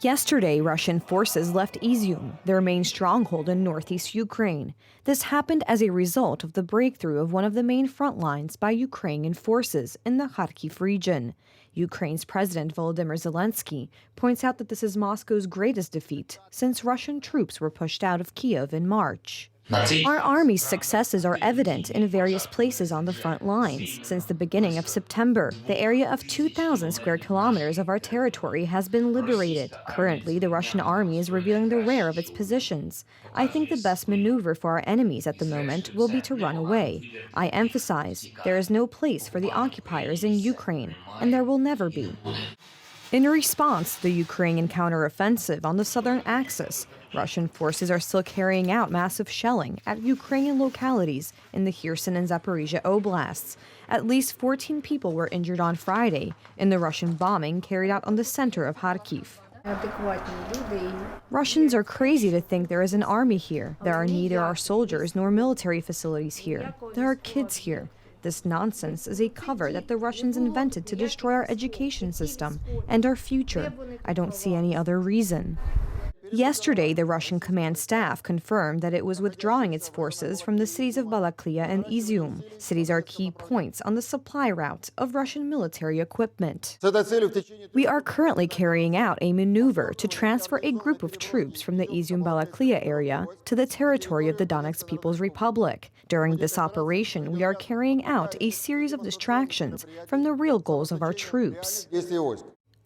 Yesterday, Russian forces left Izium, their main stronghold in northeast Ukraine. This happened as a result of the breakthrough of one of the main front lines by Ukrainian forces in the Kharkiv region. Ukraine's President Volodymyr Zelensky points out that this is Moscow's greatest defeat since Russian troops were pushed out of Kiev in March. Our army's successes are evident in various places on the front lines. Since the beginning of September, the area of 2,000 square kilometers of our territory has been liberated. Currently, the Russian army is revealing the rear of its positions. I think the best maneuver for our enemies at the moment will be to run away. I emphasize, there is no place for the occupiers in Ukraine, and there will never be. In response to the Ukrainian counteroffensive on the southern axis, Russian forces are still carrying out massive shelling at Ukrainian localities in the Kherson and Zaporizhia oblasts. At least 14 people were injured on Friday in the Russian bombing carried out on the center of Kharkiv. Russians are crazy to think there is an army here. There are neither our soldiers nor military facilities here. There are kids here. This nonsense is a cover that the Russians invented to destroy our education system and our future. I don't see any other reason. Yesterday, the Russian command staff confirmed that it was withdrawing its forces from the cities of Balaklia and Izium. Cities are key points on the supply route of Russian military equipment. We are currently carrying out a maneuver to transfer a group of troops from the Izium-Balaklia area to the territory of the Donetsk People's Republic. During this operation, we are carrying out a series of distractions from the real goals of our troops.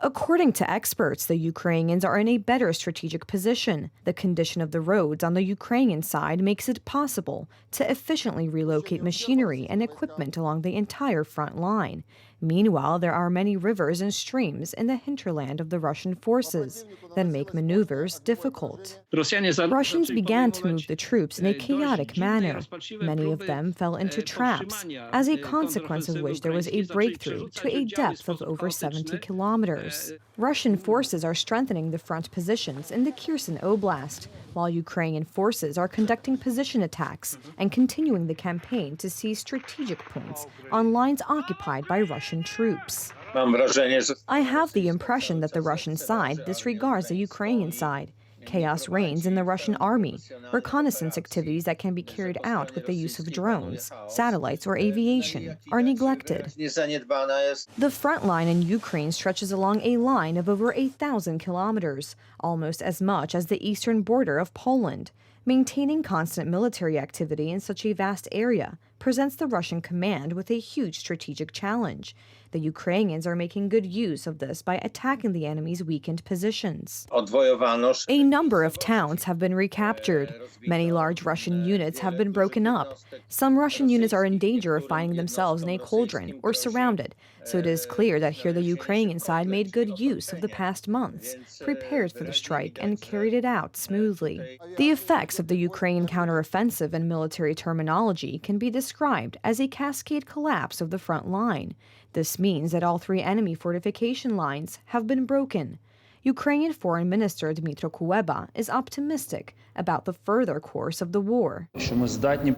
According to experts, the Ukrainians are in a better strategic position. The condition of the roads on the Ukrainian side makes it possible to efficiently relocate machinery and equipment along the entire front line. Meanwhile, there are many rivers and streams in the hinterland of the Russian forces that make maneuvers difficult. Russians began to move the troops in a chaotic manner. Many of them fell into traps, as a consequence of which there was a breakthrough to a depth of over 70 kilometers. Russian forces are strengthening the front positions in the Kherson Oblast, while Ukrainian forces are conducting position attacks and continuing the campaign to seize strategic points on lines occupied by Russian troops. I have the impression that the Russian side disregards the Ukrainian side. Chaos reigns in the Russian army. Reconnaissance activities that can be carried out with the use of drones, satellites, or aviation are neglected. The front line in Ukraine stretches along a line of over 8,000 kilometers, almost as much as the eastern border of Poland. Maintaining constant military activity in such a vast area presents the Russian command with a huge strategic challenge. The Ukrainians are making good use of this by attacking the enemy's weakened positions. A number of towns have been recaptured. Many large Russian units have been broken up. Some Russian units are in danger of finding themselves in a cauldron or surrounded, so it is clear that here the Ukrainian side made good use of the past months, prepared for the strike, and carried it out smoothly. The effects of the Ukrainian counteroffensive in military terminology can be described as a cascade collapse of the front line. This means that all three enemy fortification lines have been broken. Ukrainian Foreign Minister Dmytro Kuleba is optimistic about the further course of the war.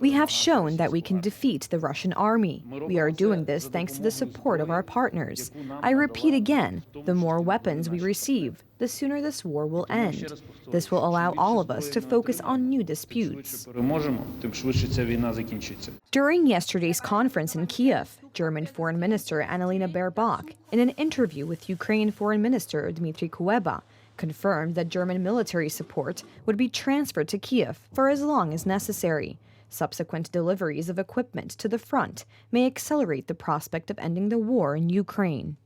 We have shown that we can defeat the Russian army. We are doing this thanks to the support of our partners. I repeat again, the more weapons we receive, the sooner this war will end. This will allow all of us to focus on new disputes. During yesterday's conference in Kiev, German Foreign Minister Annalena Baerbock, in an interview with Ukrainian Foreign Minister Dmitry Kuleba, confirmed that German military support would be transferred to Kiev for as long as necessary. Subsequent deliveries of equipment to the front may accelerate the prospect of ending the war in Ukraine.